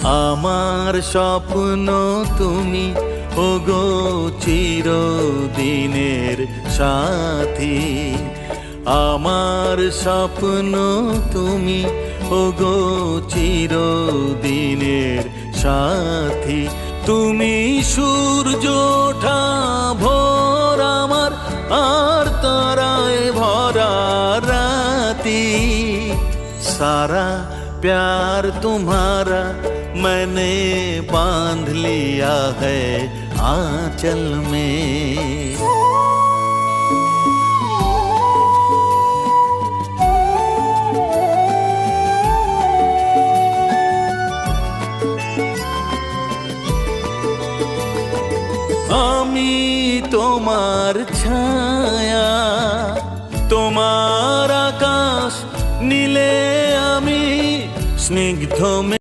আমার স্বপ্ন তুমি, ওগো চিরদিনের সাথী। আমার স্বপ্ন তুমি, ওগো চিরদিনের সাথী। তুমি সূর্য ওঠা ভোর আমার, আর তারায় ভরা রাতি। सारा प्यार तुम्हारा मैंने बांध लिया है आंचल में। आमी तोमार छाया, तोमार आकाश नीले आमी स्निग्ध में।